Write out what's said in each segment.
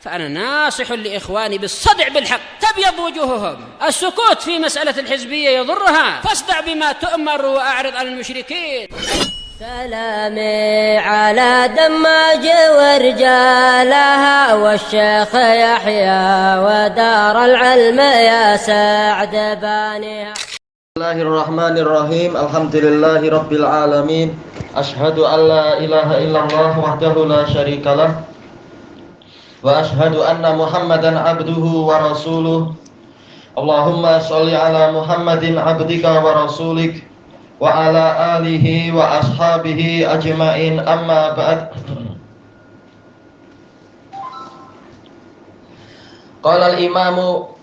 فأنا ناصح لإخواني بالصدع بالحق تبيض وجوههم. السكوت في مسألة الحزبية يضرها، فاصدع بما تؤمر وأعرض عن المشركين. سلامي على دماج ورجالها والشيخ يحيى ودار العلم يا سعد بانيها. Bismillahirrahmanirrahim. Alhamdulillahi rabbil alamin. Ashhadu an la ilaha illallah wahdahu la syarikalah wa ashhadu anna Muhammadan abduhu wa rasuluh. Allahumma sholli ala Muhammadin abdika wa rasulik wa ala alihi wa ashabihi ajma'in, amma ba'd. Qala al-imamu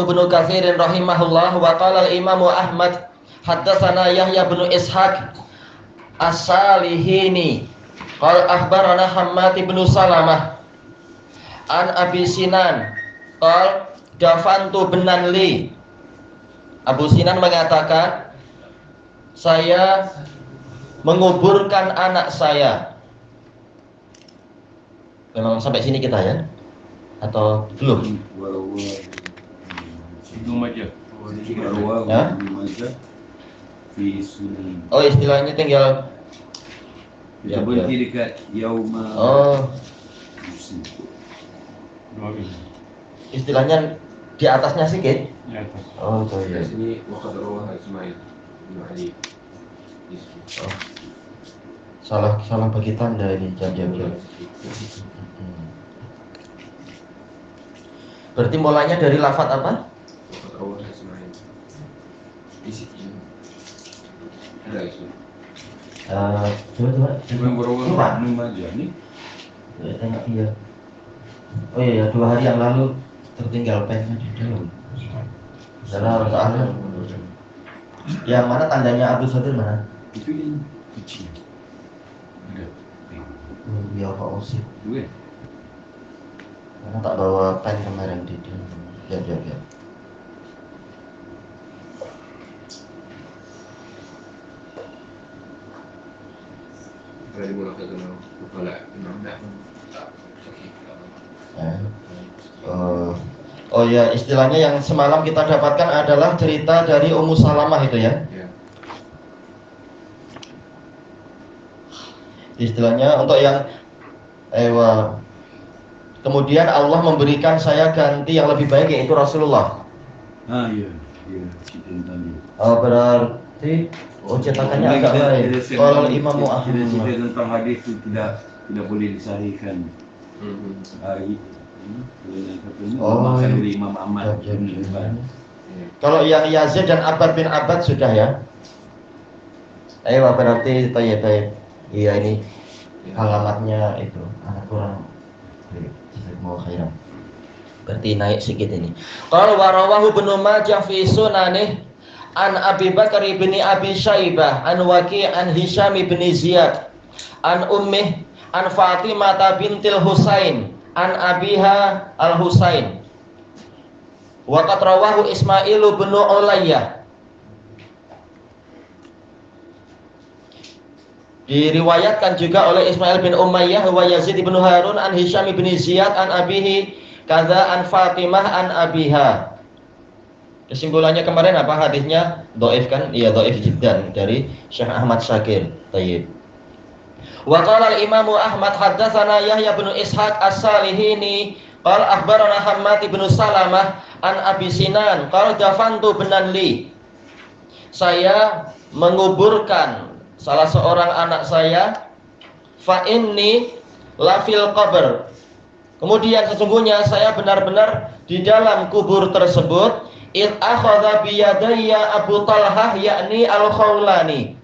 Ibnu Katsir rahimahullah wa qala al-imamu Ahmad haddatsana Yahya bin Ishaq as-Salihini qala akhbarana Hammad bin Salamah an Abi Sinan qala dafantu benan li. Abu Sinan mengatakan, saya menguburkan anak saya. Memang sampai sini kita ya? Atau belum? Ya? Oh, istilahnya tinggal kita berhenti dekat yauma. Oh. Istilahnya di atasnya sedikit. Di atas. Oh, itu ya. Sini waqad rawaha Ismail bin Ali. Oh. Salah bagi tanda ini jam-jam. Berarti mulanya dari lafaz apa? Waqad rawaha Ismail. Isi ini. Ada isu. Coba. Yang berwarna remaja nih. Tengok dia. Oh iya, 2 hari yang lalu tertinggal pennya di dalam. Salah soalnya. Yang mana tandanya Abdul Sadir mana? Itu yang kecil. Ada. Ya Pak Usip. Dua. Karena tak bawa pen kemarin di dalam. Ya. Dari mulai kenal kepala enggak. Oh ya, istilahnya yang semalam kita dapatkan adalah cerita dari Ummu Salamah itu ya. Ya. Istilahnya untuk yang kemudian Allah memberikan saya ganti yang lebih baik, yaitu Rasulullah. Iya, cerita tadi. Oh, berarti cetakannya agak lain. Kalau Imam Ahmad cerita tentang hadis itu tidak boleh disahihkan. Hari makan dari Imam Ahmad. Kalau yang Yazid dan Abbad bin Abbad sudah ya. Berarti tayyib. Iya, ini alamatnya itu anak kurang. Mau khairan. Berarti naik sedikit ini. Qala wa rawahu Ibnu Majah fi sunanih an Abi Bakar bin Abi Syaibah an Waqi' an Hisham bin Ziyad an ummih an Fatimah bintil Husain an abiha al-Husain wa qad rawahu Ismail bin Ulayyah. Diriwayatkan juga oleh Ismail bin Umayyah wa Yazid bin Harun an Hisham bin Ziyad an abihi kadza an Fatimah an abiha. Kesimpulannya kemarin apa hadisnya? Dhaif kan? Iya, dhaif jiddan dari Syekh Ahmad Syakir. Tayyib. Wa qala al-Imam Ahmad haddatsana Yahya bin Ishaq as-Salihini qala akhbarana Hammad bin Salamah an Abi Sinan qala dafantu benan li. Saya menguburkan salah seorang anak saya, fa inni lafil qabr. Kemudian sesungguhnya saya benar-benar di dalam kubur tersebut. Id akhadha biyadayya Abu Talhah yakni al-Khawlani.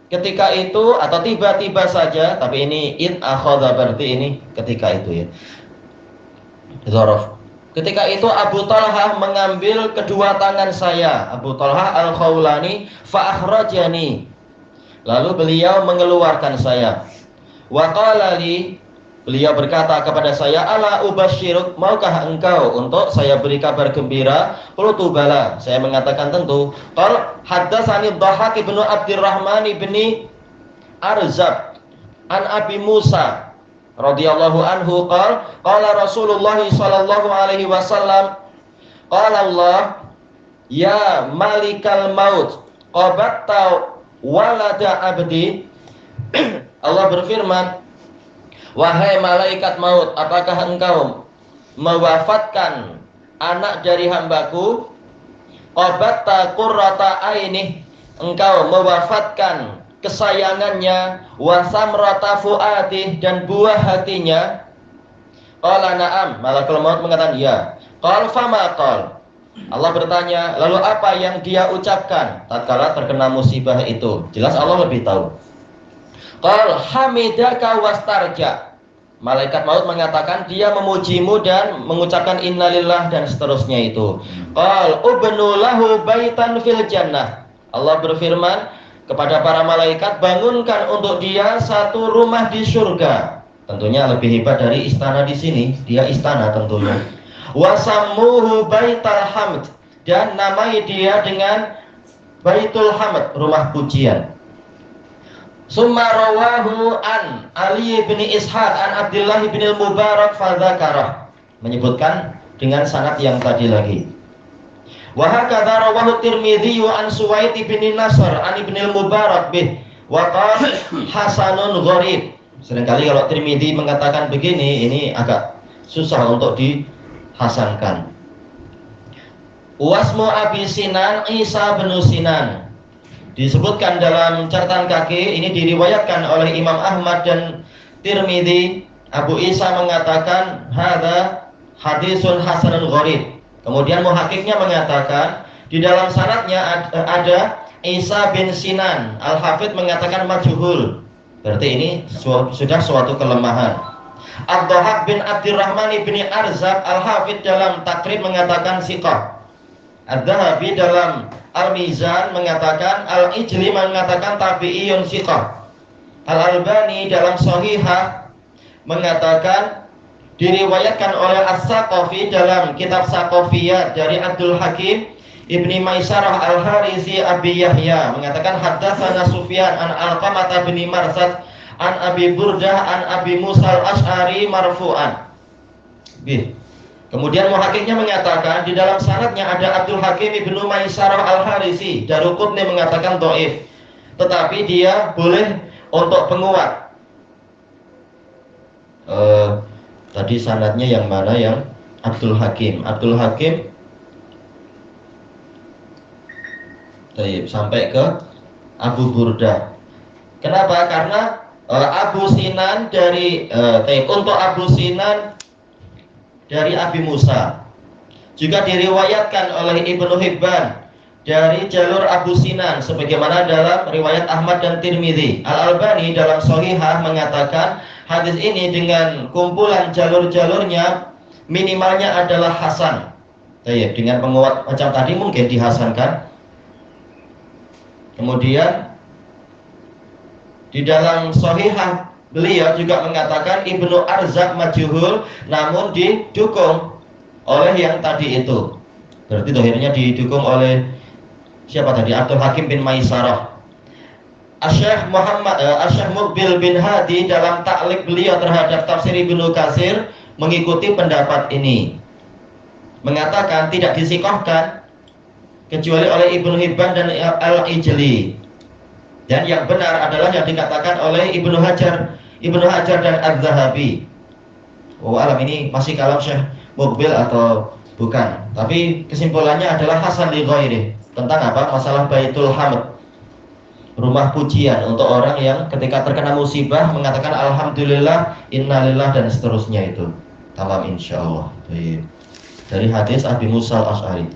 Ketika itu atau tiba-tiba saja, tapi ini id akhadha berarti ini ketika itu ya. Dzaraf. Ketika itu Abu Talhah mengambil kedua tangan saya, Abu Talhah al-Khawlani, fa akhrajani. Lalu beliau mengeluarkan saya. Wa qala li, beliau berkata kepada saya, ala ubasyiruk, maukah engkau untuk saya beri kabar gembira? Qultu bala, saya mengatakan tentu. Qal haddatsani Dhahhak bin Abdurrahman bin Arzab an Abi Musa radhiyallahu anhu qala Rasulullah sallallahu alaihi wasallam qala Allah ya malikal maut qabatta walada abdi. Allah berfirman, wahai malaikat maut, apakah engkau mewafatkan anak dari hambaku? Qabatta qurrata ainih, engkau mewafatkan kesayangannya, wa samrata fuadih, dan buah hatinya. Qala na'am, malakul maut mengatakan ya. Qal fama qal, Allah bertanya, lalu apa yang dia ucapkan tatkala terkena musibah itu? Jelas Allah lebih tahu. Qal hamidaka wastarja, malaikat maut mengatakan dia memujimu dan mengucapkan innalillah dan seterusnya itu. Qal ubnu lahu baitan fil jannah, Allah berfirman kepada para malaikat, bangunkan untuk dia satu rumah di surga. Tentunya lebih hebat dari istana di sini, dia istana tentunya. Wasammuhu baital hamd, dan namai dia dengan baitul hamd, rumah pujian. Summa rawahu an Ali bin Ishaq an Abdullah bin al-Mubarak fadzakarah, menyebutkan dengan sanad yang tadi lagi. Wa hakadza rawahu Tirmidzi an Suwaid bin Nasr an Ibnu al-Mubarak bih wa qala hasanun gharib. Seringkali kalau Tirmidzi mengatakan begini, ini agak susah untuk dihasankan. Wasmu Abi Sinan Isa bin Sinan, disebutkan dalam catatan kaki, ini diriwayatkan oleh Imam Ahmad dan Tirmidzi. Abu Isa mengatakan hadza hadisun hasanun gharib. Kemudian muhakiknya mengatakan di dalam sanadnya ada Isa bin Sinan. Al-Hafidz mengatakan majhul. Berarti ini sudah suatu kelemahan. Ad-Dhahab bin Abdurrahman bin Arzab, Al-Hafidz dalam Takrib mengatakan siqah. Ad-Dhahabi dalam Al-Mizan mengatakan, Al-Ijli mengatakan tabi'iyun siqah. Al-Albani dalam Shahihah mengatakan diriwayatkan oleh As-Saqafi dalam kitab Saqafiyat dari Abdul Hakim Ibni Maisarah Al-Harisi Abi Yahya mengatakan haddatsana Sufyan an Alqamah bin Marsad an Abi Burdah an Abi Musa al-Asy'ari marfu'an. Kemudian muhakiknya mengatakan di dalam sanadnya ada Abdul Hakim Ibnu Maisarah Al-Harisi. Daruqutni mengatakan dhaif, tetapi dia boleh untuk penguat. Tadi sanadnya yang mana yang Abdul Hakim? Abdul Hakim sampai ke Abu Burdah. Kenapa? Karena Abu Sinan dari untuk Abu Sinan dari Abi Musa juga diriwayatkan oleh Ibnu Hibban dari jalur Abu Sinan sebagaimana dalam riwayat Ahmad dan Tirmidzi. Al-Albani dalam Shahihah mengatakan hadis ini dengan kumpulan jalur-jalurnya minimalnya adalah hasan. Dengan penguat macam tadi mungkin dihasankan. Kemudian di dalam Shahihah beliau juga mengatakan Ibnu Arzak majhul, namun didukung oleh yang tadi itu. Berarti akhirnya didukung oleh siapa tadi? Abdul Hakim bin Maisarah. Asy-Syaikh Muqbil bin Hadi dalam taklif beliau terhadap tafsir Ibnu Katsir mengikuti pendapat ini. Mengatakan tidak disikohkan kecuali oleh Ibnu Hibban dan Al-Ijli. Dan yang benar adalah yang dikatakan oleh Ibnu Hajar dan Az-Zahabi. Alam ini masih kalam Syekh Muqbil atau bukan. Tapi kesimpulannya adalah hasan li ghairi. Tentang apa? Masalah Baitul Hamd, rumah pujian untuk orang yang ketika terkena musibah mengatakan alhamdulillah, innalillah dan seterusnya itu. Tamam insyaallah. Baik. Dari hadis Abi Musa al-Asy'ari.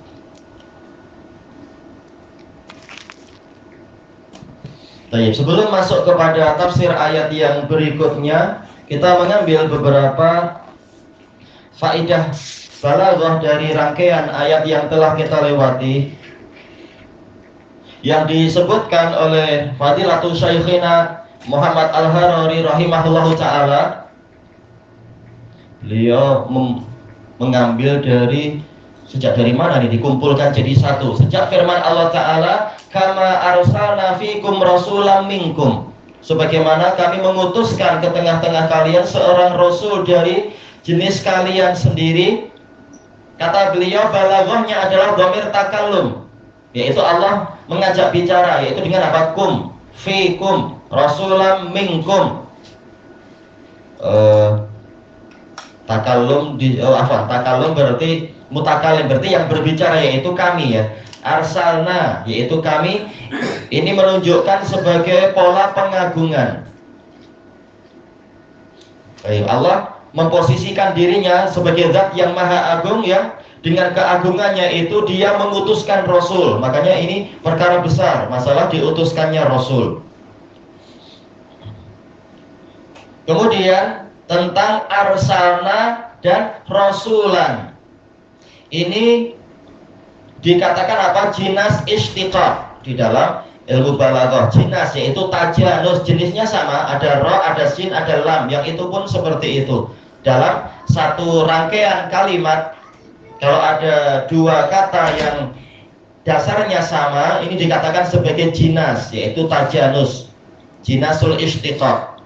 Baik, sebelum masuk kepada tafsir ayat yang berikutnya, kita mengambil beberapa faidah balaghah dari rangkaian ayat yang telah kita lewati, yang disebutkan oleh Fadilatul Syaikhina Muhammad Al-Harari rahimahullahu ta'ala. Beliau mengambil dari sejak dari mana nih, dikumpulkan jadi satu. Sejak firman Allah Ta'ala, kama arsalna fikum rasulam minkum, sebagaimana kami mengutuskan ke tengah-tengah kalian seorang rasul dari jenis kalian sendiri. Kata beliau, balaghahnya adalah dhamir takallum, yaitu Allah mengajak bicara, yaitu dengan apa? Kum, fikum, rasulam minkum. Takallum takallum berarti mutakalim, berarti yang berbicara, yaitu kami ya. Arsalna, yaitu kami. Ini menunjukkan sebagai pola pengagungan. Allah memposisikan dirinya sebagai zat yang maha agung, yang dengan keagungannya itu dia mengutuskan rasul. Makanya ini perkara besar, masalah diutuskannya rasul. Kemudian tentang arsalna dan rasulan, ini dikatakan apa? Jinas istiqaq di dalam ilmu balaghah. Jinas yaitu tajanus, jenisnya sama, ada ra, ada sin, ada lam, yang itu pun seperti itu. Dalam satu rangkaian kalimat, kalau ada dua kata yang dasarnya sama, ini dikatakan sebagai jinas, yaitu tajanus, jinasul istiqaq.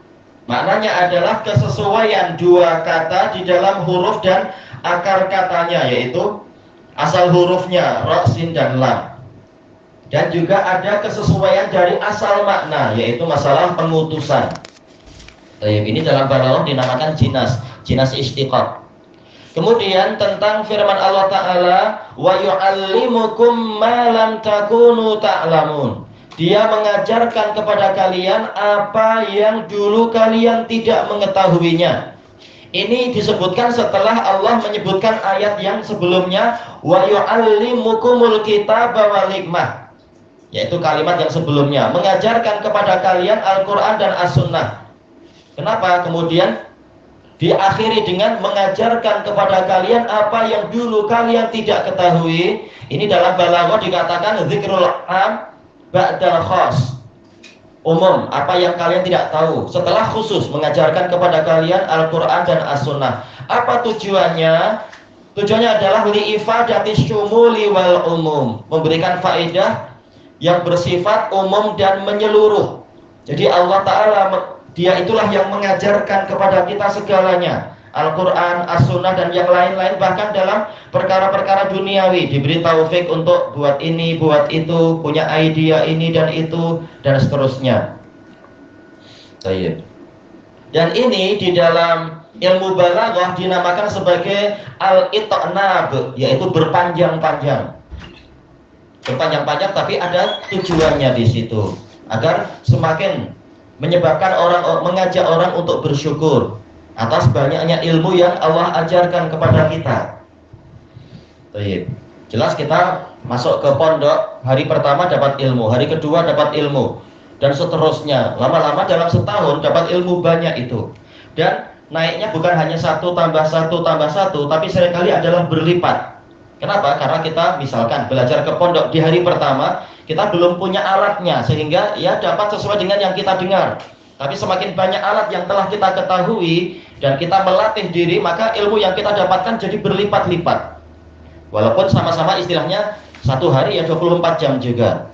Maknanya adalah kesesuaian dua kata di dalam huruf dan akar katanya, yaitu asal hurufnya ra, sin, dan lam. Dan juga ada kesesuaian dari asal makna, yaitu masalah pengutusan. Ini dalam balaghah dinamakan jinas istiqaq. Kemudian tentang firman Allah Ta'ala, wa yu'allimukum ma lam takunu ta'lamun. Dia mengajarkan kepada kalian apa yang dulu kalian tidak mengetahuinya. Ini disebutkan setelah Allah menyebutkan ayat yang sebelumnya, wa yu'allimukumul kitaba wal hikmah, yaitu kalimat yang sebelumnya, mengajarkan kepada kalian Al-Quran dan As-Sunnah. Kenapa kemudian diakhiri dengan mengajarkan kepada kalian apa yang dulu kalian tidak ketahui? Ini dalam balaghah dikatakan zikrul am ba'dal khas, umum, apa yang kalian tidak tahu setelah khusus mengajarkan kepada kalian Al-Quran dan As-Sunnah. Apa tujuannya? Tujuannya adalah li'ifadatis syumuli wal umum, memberikan faedah yang bersifat umum dan menyeluruh. Jadi Allah Ta'ala, dia itulah yang mengajarkan kepada kita segalanya, Al-Quran, As-Sunnah, dan yang lain-lain. Bahkan dalam perkara-perkara duniawi diberi taufik untuk buat ini, buat itu, punya idea ini dan itu, dan seterusnya. Dan ini di dalam ilmu balaghah dinamakan sebagai al-itnab, yaitu berpanjang-panjang. Berpanjang-panjang, tapi ada tujuannya di situ, agar semakin menyebabkan orang, mengajak orang untuk bersyukur atas banyaknya ilmu yang Allah ajarkan kepada kita. Jelas kita masuk ke pondok, hari pertama dapat ilmu, hari kedua dapat ilmu, dan seterusnya. Lama-lama dalam setahun dapat ilmu banyak itu. Dan naiknya bukan hanya 1 tambah 1 tambah 1, tapi seringkali adalah berlipat. Kenapa? Karena kita misalkan belajar ke pondok di hari pertama, kita belum punya alatnya, sehingga ya dapat sesuai dengan yang kita dengar. Tapi semakin banyak alat yang telah kita ketahui dan kita melatih diri, maka ilmu yang kita dapatkan jadi berlipat-lipat. Walaupun sama-sama istilahnya satu hari ya 24 jam juga.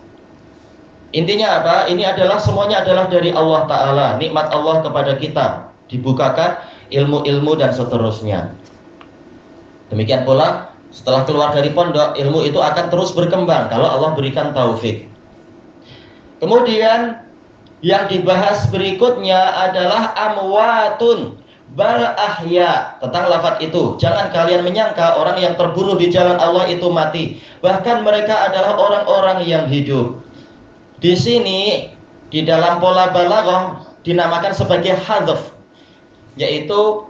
Intinya apa? Ini adalah semuanya adalah dari Allah Ta'ala, nikmat Allah kepada kita, dibukakan ilmu-ilmu dan seterusnya. Demikian pula setelah keluar dari pondok, ilmu itu akan terus berkembang kalau Allah berikan taufik. Kemudian yang dibahas berikutnya adalah amwatun bal ahya. Tentang lafaz itu, jangan kalian menyangka orang yang terbunuh di jalan Allah itu mati. Bahkan mereka adalah orang-orang yang hidup. Di sini di dalam pola balaghah dinamakan sebagai hadzf, yaitu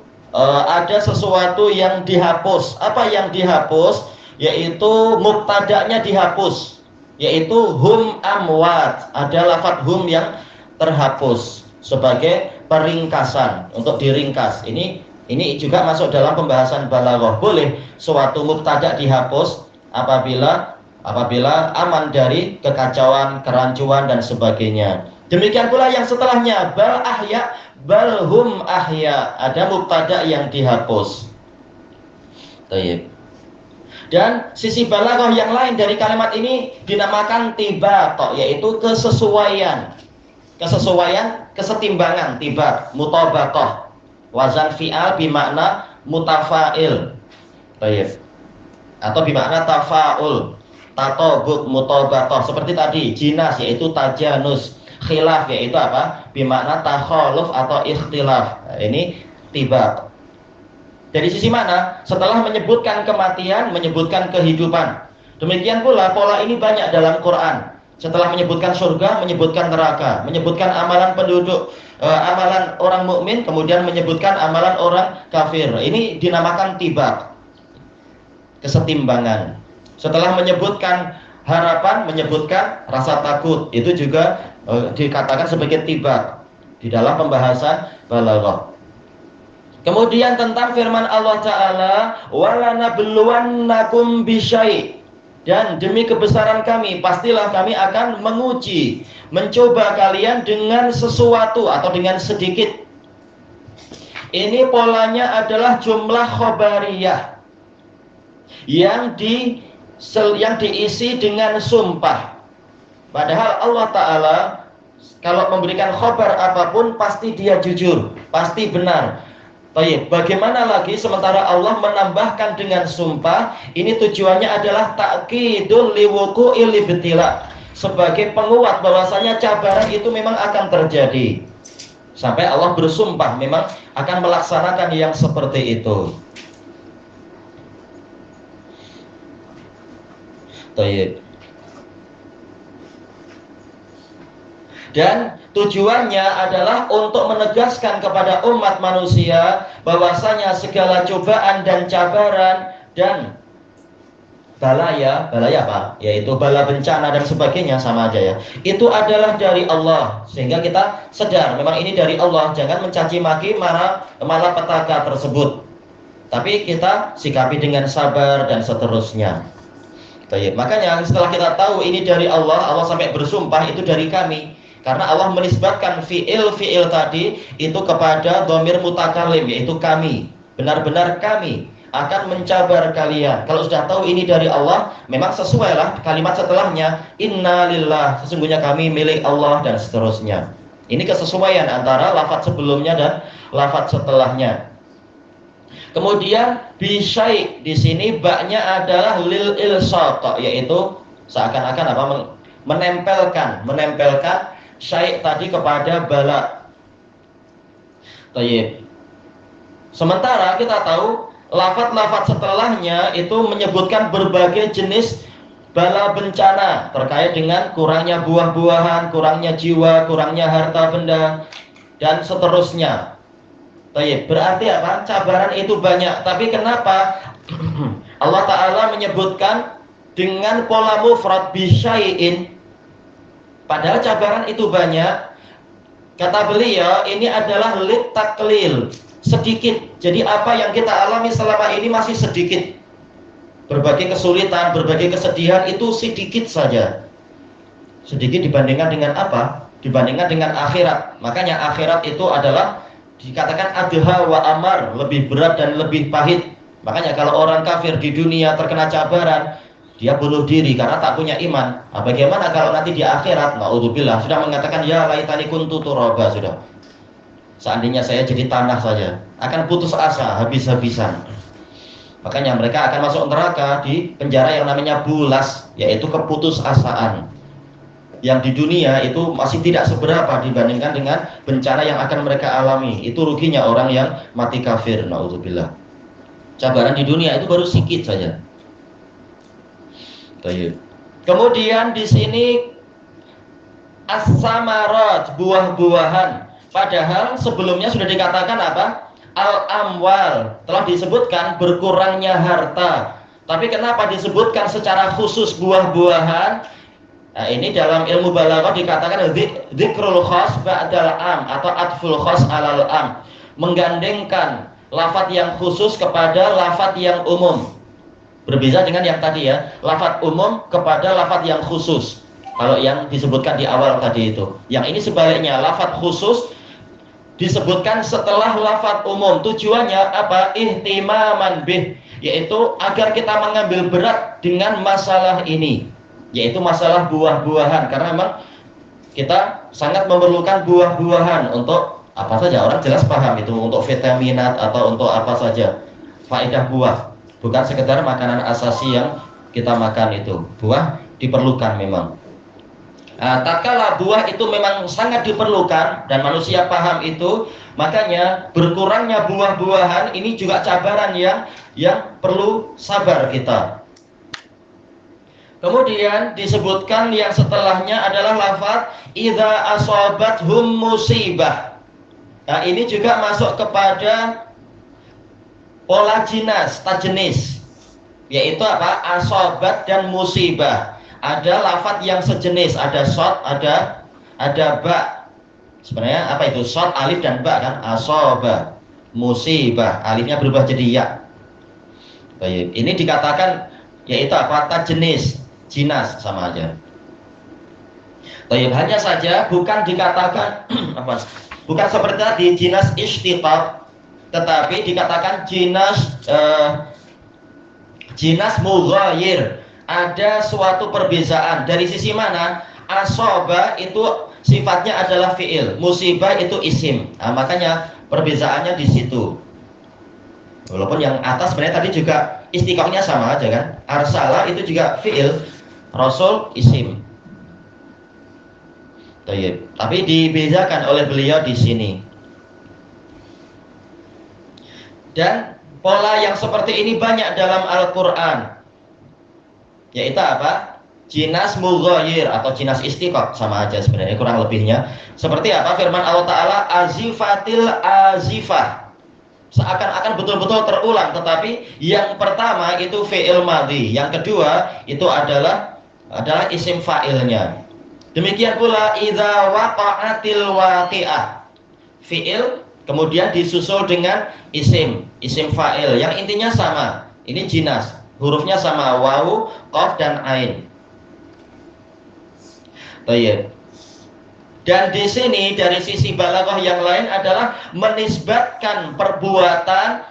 ada sesuatu yang dihapus. Apa yang dihapus? Yaitu mubtada'nya dihapus, yaitu hum amwat. Ada lafaz hum yang terhapus sebagai peringkasan, untuk diringkas. Ini juga masuk dalam pembahasan balaghah. Boleh suatu mubtada' dihapus apabila aman dari kekacauan, kerancuan dan sebagainya. Demikian pula yang setelahnya, bal ahya bal hum ahya, ada mubtada yang dihapus. Dan sisi balaghah yang lain dari kalimat ini dinamakan tibaq, yaitu kesesuaian. kesesuaian, kesetimbangan, tibak, mutabaqah. Wazan fi'al bimakna mutafa'il. Baik. Atau bimakna tafa'ul, tatobuk, mutabaqah. Seperti tadi, jinas yaitu tajanus, khilaf yaitu apa? Bimakna takhaluf atau ikhtilaf. Nah, ini tibak. Dari sisi mana? Setelah menyebutkan kematian, menyebutkan kehidupan. Demikian pula pola ini banyak dalam Quran. Setelah menyebutkan surga, menyebutkan neraka, menyebutkan amalan penduduk, amalan orang mukmin, kemudian menyebutkan amalan orang kafir. Ini dinamakan tibak, kesetimbangan. Setelah menyebutkan harapan, menyebutkan rasa takut. Itu juga dikatakan sebagai tibak di dalam pembahasan balaghah. Kemudian tentang firman Allah Ta'ala, walanabluwannakum bisyai', dan demi kebesaran kami pastilah kami akan menguji, mencoba kalian dengan sesuatu atau dengan sedikit. Ini polanya adalah jumlah khobariyah yang diisi dengan sumpah. Padahal Allah Ta'ala kalau memberikan khobar apapun pasti dia jujur, pasti benar. Baik, bagaimana lagi sementara Allah menambahkan dengan sumpah? Ini tujuannya adalah ta'kidul liwuqu'il ibtila, sebagai penguat bahwasanya cabaran itu memang akan terjadi. Sampai Allah bersumpah memang akan melaksanakan yang seperti itu. Baik. Dan tujuannya adalah untuk menegaskan kepada umat manusia bahwasanya segala cobaan dan cabaran dan balaya apa? Yaitu bala bencana dan sebagainya, sama aja ya. Itu adalah dari Allah, sehingga kita sadar memang ini dari Allah. Jangan mencaci maki malah petaka tersebut. Tapi kita sikapi dengan sabar dan seterusnya. Baik, makanya setelah kita tahu ini dari Allah, Allah sampai bersumpah itu dari kami. Karena Allah menisbatkan fi'il tadi itu kepada dhamir mutakalim, yaitu kami. Benar-benar kami akan mencabar kalian. Kalau sudah tahu ini dari Allah, memang sesuailah kalimat setelahnya, inna lillah, sesungguhnya kami milik Allah, dan seterusnya. Ini kesesuaian antara lafaz sebelumnya dan lafaz setelahnya. Kemudian bisyai' di sini baknya adalah lil ilsaq, yaitu seakan-akan apa? Menempelkan syai' tadi kepada bala. Tayyib. Sementara kita tahu lafaz-lafaz setelahnya itu menyebutkan berbagai jenis bala bencana terkait dengan kurangnya buah-buahan, kurangnya jiwa, kurangnya harta benda, dan seterusnya. Tayyib. Berarti apa? Cabaran itu banyak. Tapi kenapa Allah Ta'ala menyebutkan dengan pola mufrad bisyai'in? Padahal cabaran itu banyak. Kata beliau, ini adalah lit taklil, sedikit. Jadi apa yang kita alami selama ini masih sedikit. Berbagai kesulitan, berbagai kesedihan itu sedikit saja. Sedikit dibandingkan dengan apa? Dibandingkan dengan akhirat. Makanya akhirat itu adalah dikatakan adha wa amar, lebih berat dan lebih pahit. Makanya kalau orang kafir di dunia terkena cabaran, dia bunuh diri karena tak punya iman. Nah, bagaimana kalau nanti di akhirat? Naudzubillah, sudah mengatakan ya laitani kuntu turaba, sudah. Seandainya saya jadi tanah saja, akan putus asa habis-habisan. Makanya mereka akan masuk neraka di penjara yang namanya bulas, yaitu keputusasaan. Yang di dunia itu masih tidak seberapa dibandingkan dengan bencana yang akan mereka alami. Itu ruginya orang yang mati kafir. Naudzubillah. Cabaran di dunia itu baru sedikit saja. Kemudian di sini as-samarat, buah-buahan. Padahal sebelumnya sudah dikatakan apa? Al-amwal, telah disebutkan berkurangnya harta. Tapi kenapa disebutkan secara khusus buah-buahan? Nah, ini dalam ilmu balaghah dikatakan dzikrul khas ba'dal am atau atful khas alal am, menggandengkan lafadz yang khusus kepada lafadz yang umum. Berbeda dengan yang tadi ya, lafadz umum kepada lafadz yang khusus. Kalau yang disebutkan di awal tadi itu. Yang ini sebaliknya, lafadz khusus disebutkan setelah lafadz umum. Tujuannya apa? Ihtimaman bih, yaitu agar kita mengambil berat dengan masalah ini, yaitu masalah buah-buahan. Karena memang kita sangat memerlukan buah-buahan untuk apa saja. Orang jelas paham itu untuk vitaminat atau untuk apa saja. Faedah buah, bukan sekedar makanan asasi yang kita makan itu. Buah diperlukan memang. Tatkala buah itu memang sangat diperlukan dan manusia paham itu, makanya berkurangnya buah-buahan ini juga cabaran yang perlu sabar kita. Kemudian disebutkan yang setelahnya adalah lafaz idza asabathum musibah. Nah, ini juga masuk kepada pola jinas, tajnis, yaitu apa? Asabat dan musibah. Ada lafaz yang sejenis, ada shad, ada ba. Sebenarnya apa itu? Shad, alif dan ba kan? Asaba, musibah, alifnya berubah jadi ya. Baik, ini dikatakan yaitu apa? Tajnis, jinas sama aja. Baik, hanya saja bukan dikatakan apa? Bukan seperti tadi jinas istiqaq, tetapi dikatakan jinas mughayir. Ada suatu perbedaan. Dari sisi mana? Asoba itu sifatnya adalah fi'il, musibah itu isim. Nah, makanya perbedaannya di situ. Walaupun yang atas sebenarnya tadi juga istiqaqnya sama aja kan. Arsala itu juga fi'il, rasul isim. Tapi dibedakan oleh beliau di sini. Dan pola yang seperti ini banyak dalam Al-Qur'an. Yaitu apa? Jinas mughayir atau jinas istiqaq, sama aja sebenarnya kurang lebihnya. Seperti apa firman Allah Ta'ala, azifatil azifah, seakan-akan betul-betul terulang, tetapi yang pertama itu fi'il madhi, yang kedua itu adalah isim fa'ilnya. Demikian pula idza waqa'atil waqi'ah, fi'il kemudian disusul dengan isim fa'il yang intinya sama. Ini jinas, hurufnya sama, wawu, qaf dan ain. Baik. Dan di sini dari sisi balaghah yang lain adalah menisbatkan perbuatan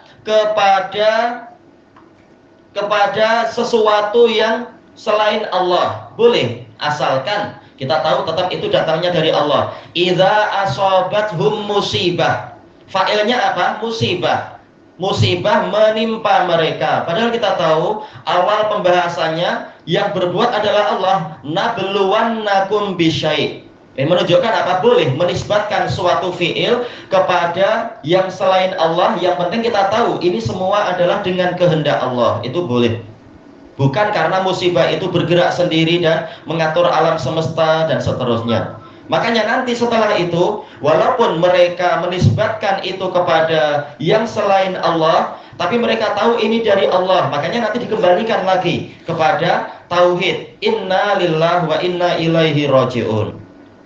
kepada sesuatu yang selain Allah. Boleh, asalkan kita tahu tetap itu datangnya dari Allah. Idza asabathum musibah. Fa'ilnya apa? Musibah. Musibah menimpa mereka. Padahal kita tahu awal pembahasannya yang berbuat adalah Allah. Nabluwannakum bisyai'. Menunjukkan apa? Boleh menisbatkan suatu fi'il kepada yang selain Allah. Yang penting kita tahu ini semua adalah dengan kehendak Allah. Itu boleh. Bukan karena musibah itu bergerak sendiri dan mengatur alam semesta dan seterusnya. Makanya nanti setelah itu, walaupun mereka menisbatkan itu kepada yang selain Allah, tapi mereka tahu ini dari Allah. Makanya nanti dikembalikan lagi kepada tauhid. Inna lillahi wa inna ilaihi raji'un.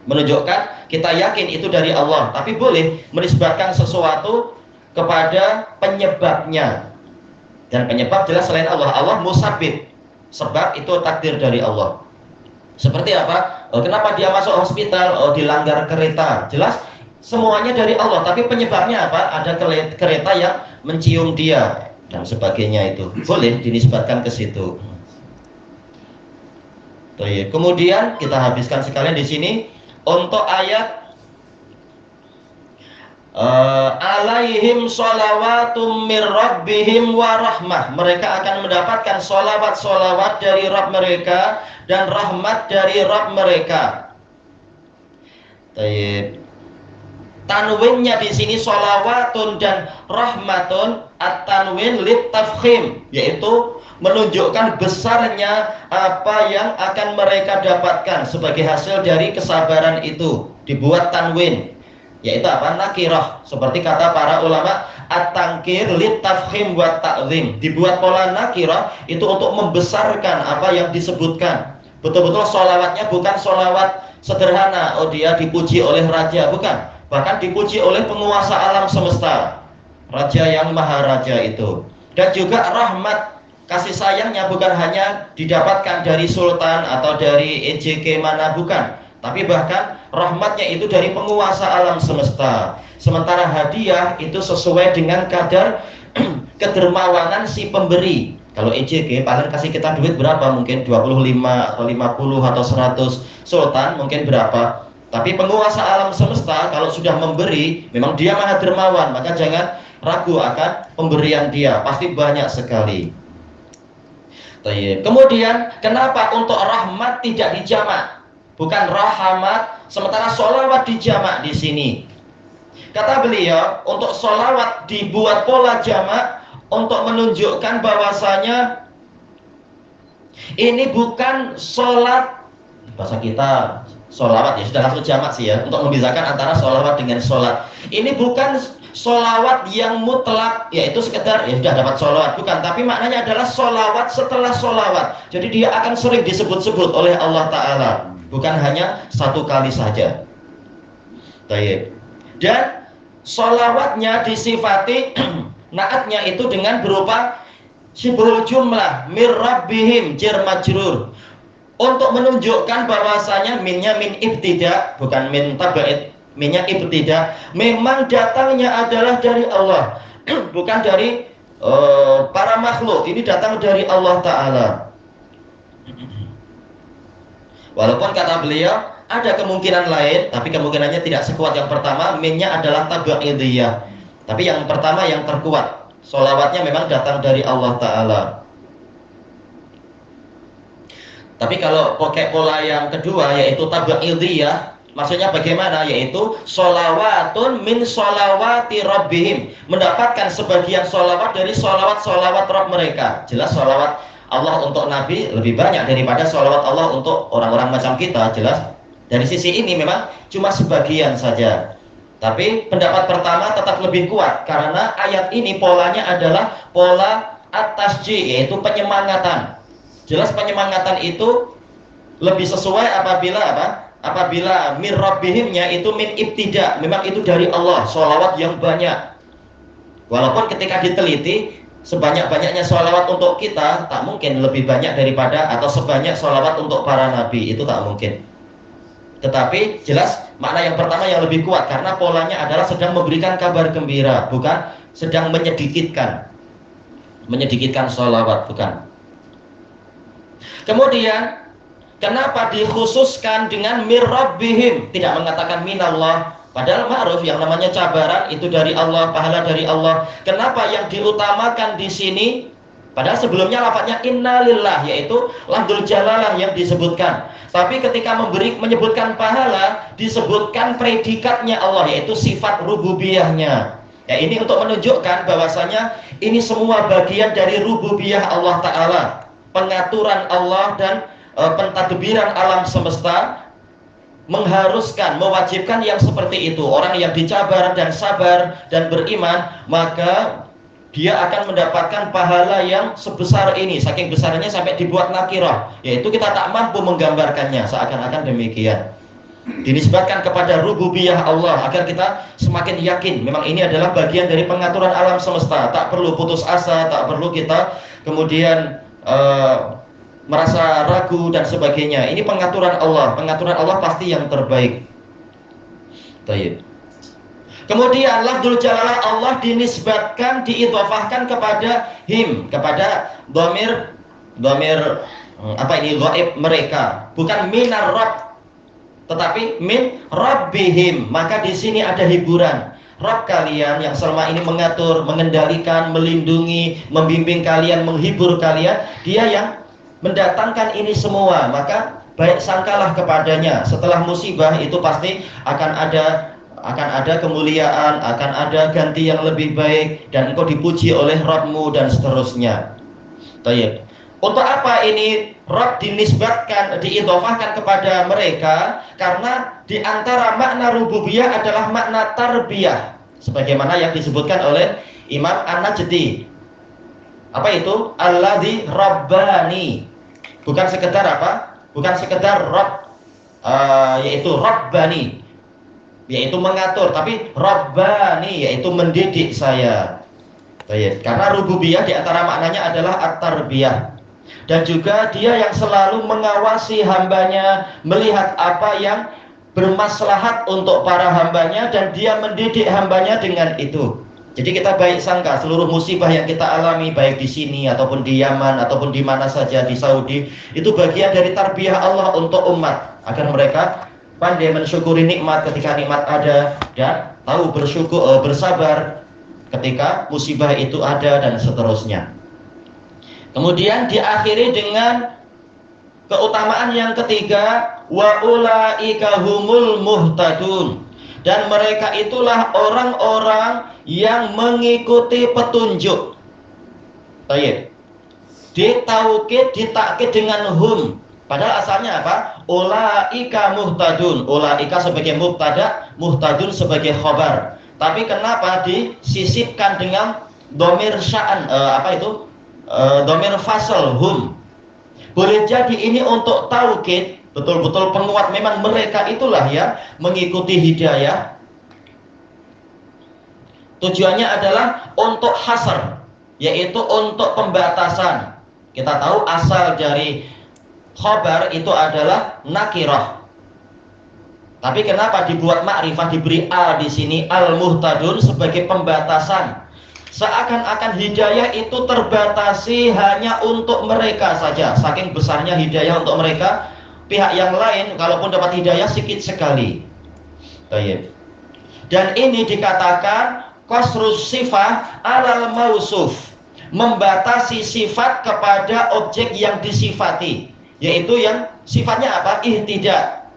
Menunjukkan kita yakin itu dari Allah, tapi boleh menisbatkan sesuatu kepada penyebabnya. Dan penyebab jelas selain Allah. Allah musabbib. Sebab itu takdir dari Allah. Seperti apa? Kenapa dia masuk hospital? Dilanggar kereta. Jelas semuanya dari Allah. Tapi penyebabnya apa? Ada kereta yang mencium dia dan sebagainya itu. Boleh dinisbatkan ke situ. Kemudian kita habiskan sekalian di sini untuk ayat alaihim sholawatum mir rabbihim wa rahmah. Mereka akan mendapatkan sholawat dari Rabb mereka dan rahmat dari Rabb mereka. Tanwinnya di sini sholawatun dan rahmatun. At-tanwin lit tafkhim, yaitu menunjukkan besarnya apa yang akan mereka dapatkan sebagai hasil dari kesabaran itu. Dibuat tanwin, yaitu apa? Nakirah. Seperti kata para ulama, at-tankir lit tafkhim wa ta'zim. Dibuat pola nakirah itu untuk membesarkan apa yang disebutkan. Betul-betul sholawatnya bukan sholawat sederhana, dia dipuji oleh raja, bukan. Bahkan dipuji oleh penguasa alam semesta, raja yang maha raja itu. Dan juga rahmat, kasih sayangnya bukan hanya didapatkan dari sultan atau dari EJK mana, bukan. Tapi bahkan rahmatnya itu dari penguasa alam semesta. Sementara hadiah itu sesuai dengan kadar kedermawanan si pemberi. Kalau EJK paling kasih kita duit berapa? Mungkin 25 atau 50 atau 100. Sultan mungkin berapa? Tapi penguasa alam semesta kalau sudah memberi, memang dia maha dermawan, maka jangan ragu akan pemberian dia, pasti banyak sekali. Kemudian kenapa untuk rahmat tidak dijamak? Bukan rahmat, sementara sholawat dijamak di sini. Kata beliau, untuk sholawat dibuat pola jamak untuk menunjukkan bahwasanya ini bukan sholat, bahasa kita sholawat ya sudah langsung jamak sih ya, untuk memisahkan antara sholawat dengan sholat. Ini bukan sholawat yang mutlak, yaitu sekedar ya sudah dapat sholawat, bukan. Tapi maknanya adalah sholawat setelah sholawat. Jadi dia akan sering disebut-sebut oleh Allah Ta'ala, bukan hanya satu kali saja. Baik. Dan sholawatnya disifati naatnya itu dengan berupa sibul jumlah mir rabbihim jar majrur, untuk menunjukkan bahwasanya minnya min ibtida, bukan min taba'id. Minnya ibtida, memang datangnya adalah dari Allah, bukan dari para makhluk. Ini datang dari Allah Ta'ala. Walaupun kata beliau ada kemungkinan lain, tapi kemungkinannya tidak sekuat yang pertama. Minnya adalah taba'idiyah, tapi yang pertama yang terkuat. Sholawatnya memang datang dari Allah Ta'ala. Tapi kalau pakai pola yang kedua, yaitu taba'idiyah, maksudnya bagaimana? Yaitu sholawatun min sholawati rabbihim, mendapatkan sebagian sholawat dari sholawat-sholawat Rabb mereka. Jelas sholawat Allah untuk Nabi lebih banyak daripada sholawat Allah untuk orang-orang macam kita. Jelas dari sisi ini memang cuma sebagian saja. Tapi pendapat pertama tetap lebih kuat, karena ayat ini polanya adalah pola at-tasjih, yaitu penyemangatan. Jelas penyemangatan itu lebih sesuai apabila apa? Apabila min rabbihimnya itu min ibtida, memang itu dari Allah, sholawat yang banyak. Walaupun ketika diteliti, sebanyak-banyaknya sholawat untuk kita tak mungkin lebih banyak daripada atau sebanyak sholawat untuk para nabi, itu tak mungkin. Tetapi jelas makna yang pertama yang lebih kuat, karena polanya adalah sedang memberikan kabar gembira, bukan sedang menyedikitkan sholawat, bukan. Kemudian kenapa dikhususkan dengan mir rabbihim, tidak mengatakan minallah? Padahal ma'ruf yang namanya cabaran itu dari Allah, pahala dari Allah. Kenapa yang diutamakan di sini? Padahal sebelumnya lafadznya innalillah, yaitu lafdzul jalalah yang disebutkan. Tapi ketika menyebutkan pahala, disebutkan predikatnya Allah, yaitu sifat rububiyahnya. Ya, ini untuk menunjukkan bahwasanya ini semua bagian dari rububiyah Allah Ta'ala, pengaturan Allah dan pentadbiran alam semesta mengharuskan, mewajibkan yang seperti itu. Orang yang dicabar dan sabar dan beriman, maka dia akan mendapatkan pahala yang sebesar ini, saking besarnya sampai dibuat nakirah, yaitu kita tak mampu menggambarkannya, seakan-akan demikian. Dinisbatkan kepada rububiyah Allah agar kita semakin yakin memang ini adalah bagian dari pengaturan alam semesta. Tak perlu putus asa, tak perlu kita kemudian merasa ragu dan sebagainya. Ini pengaturan Allah pasti yang terbaik. Baik. Kemudian lafdzul jalalah Allah dinisbatkan, diidhofahkan kepada him, kepada dhamir ghaib mereka, bukan minar rabb, tetapi min rabbihim. Maka di sini ada hiburan. Rabb kalian yang selama ini mengatur, mengendalikan, melindungi, membimbing kalian, menghibur kalian, dia yang mendatangkan ini semua. Maka baik sangkalah kepadanya. Setelah musibah itu pasti akan ada kemuliaan, akan ada ganti yang lebih baik, dan engkau dipuji oleh Rabbmu dan seterusnya. Baik. Untuk apa ini Rabb dinisbatkan, diidhofahkan kepada mereka? Karena di antara makna rububiyah adalah makna tarbiyah, sebagaimana yang disebutkan oleh Imam An-Najdi. Apa itu? Alladzi rabbani. Bukan sekedar apa? Bukan sekedar Rabb, yaitu Rabbani, yaitu mengatur, tapi Rabbani, yaitu mendidik saya. Baik. Karena rububiyah di antara maknanya adalah at-tarbiyah. Dan juga dia yang selalu mengawasi hambanya, melihat apa yang bermaslahat untuk para hambanya, dan dia mendidik hambanya dengan itu. Jadi kita baik sangka seluruh musibah yang kita alami, baik di sini ataupun di Yaman ataupun di mana saja, di Saudi, itu bagian dari tarbiyah Allah untuk umat, agar mereka pandai mensyukuri nikmat ketika nikmat ada, dan tahu bersyukur, bersabar ketika musibah itu ada, dan seterusnya. Kemudian diakhiri dengan keutamaan yang ketiga, wa ulaika humul muhtadun, dan mereka itulah orang-orang yang mengikuti petunjuk. Baik. Ditaukid, ditakkid dengan hum. Padahal asalnya apa? Ulaika muhtadun. Ulaika sebagai mubtada, muhtadun sebagai khabar. Tapi kenapa disisipkan dengan dhamir sya'an? Dhamir fasal hum. Boleh jadi ini untuk taukid, betul-betul penguat, memang mereka itulah yang mengikuti hidayah. Tujuannya adalah untuk hasar, yaitu untuk pembatasan. Kita tahu asal dari khabar itu adalah nakirah. Tapi kenapa dibuat ma'rifah, diberi al di sini, al-muhtadun, sebagai pembatasan? Seakan-akan hidayah itu terbatasi hanya untuk mereka saja. Saking besarnya hidayah untuk mereka, pihak yang lain kalaupun dapat hidayah sedikit sekali. Baik. Dan ini dikatakan qasrus sifah alal mausuf, membatasi sifat kepada objek yang disifati, yaitu yang sifatnya apa? Ihtidah,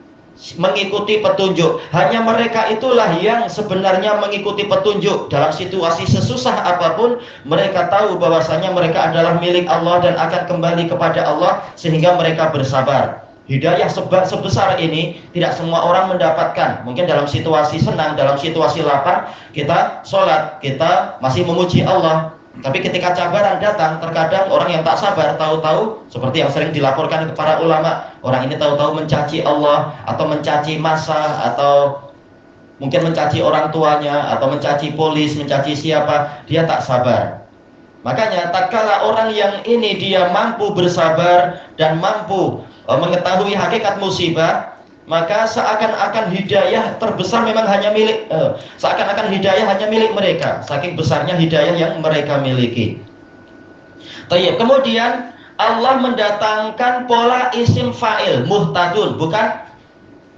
mengikuti petunjuk. Hanya mereka itulah yang sebenarnya mengikuti petunjuk. Dalam situasi sesusah apapun, mereka tahu bahwasanya mereka adalah milik Allah dan akan kembali kepada Allah, sehingga mereka bersabar. Hidayah sebesar ini tidak semua orang mendapatkan. Mungkin dalam situasi senang, dalam situasi lapar, kita sholat, kita masih memuji Allah. Tapi ketika cabaran datang, terkadang orang yang tak sabar, tahu-tahu seperti yang sering dilaporkan ke para ulama, orang ini tahu-tahu mencaci Allah, atau mencaci massa, atau mungkin mencaci orang tuanya, atau mencaci polis, mencaci siapa, dia tak sabar. Makanya tatkala orang yang ini dia mampu bersabar dan mampu mengetahui hakikat musibah, maka seakan-akan hidayah terbesar memang hanya milik seakan-akan hidayah hanya milik mereka, saking besarnya hidayah yang mereka miliki. Tayyib. Kemudian Allah mendatangkan pola isim fa'il muhtadun, bukan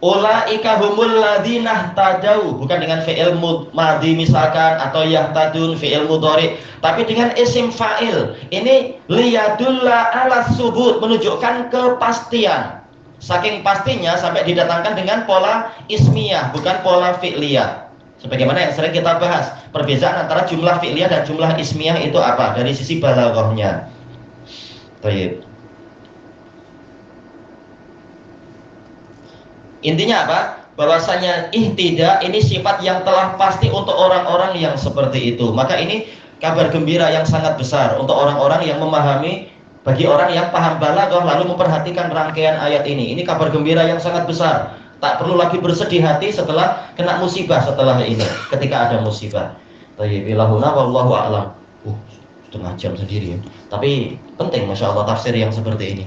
ulaika humul ladzina tadau, bukan dengan fi'il madhi misalkan, atau yahtadun fi'il mudhari, tapi dengan isim fa'il. Ini liyadulla ala subut, menunjukkan kepastian. Saking pastinya sampai didatangkan dengan pola ismiyah, bukan pola fi'liyah. Sebagaimana yang sering kita bahas, perbedaan antara jumlah fi'liyah dan jumlah ismiyah itu apa dari sisi balaghahnya. Baik. Intinya apa? Bahwasanya ihtidah ini sifat yang telah pasti untuk orang-orang yang seperti itu. Maka ini kabar gembira yang sangat besar untuk orang-orang yang memahami. Bagi orang yang paham balaghah lalu memperhatikan rangkaian ayat ini kabar gembira yang sangat besar. Tak perlu lagi bersedih hati setelah kena musibah setelah ini, ketika ada musibah. Tayyib ilahuna wallahu a'lam. Setengah jam sendiri ya. Tapi penting Masya Allah tafsir yang seperti ini.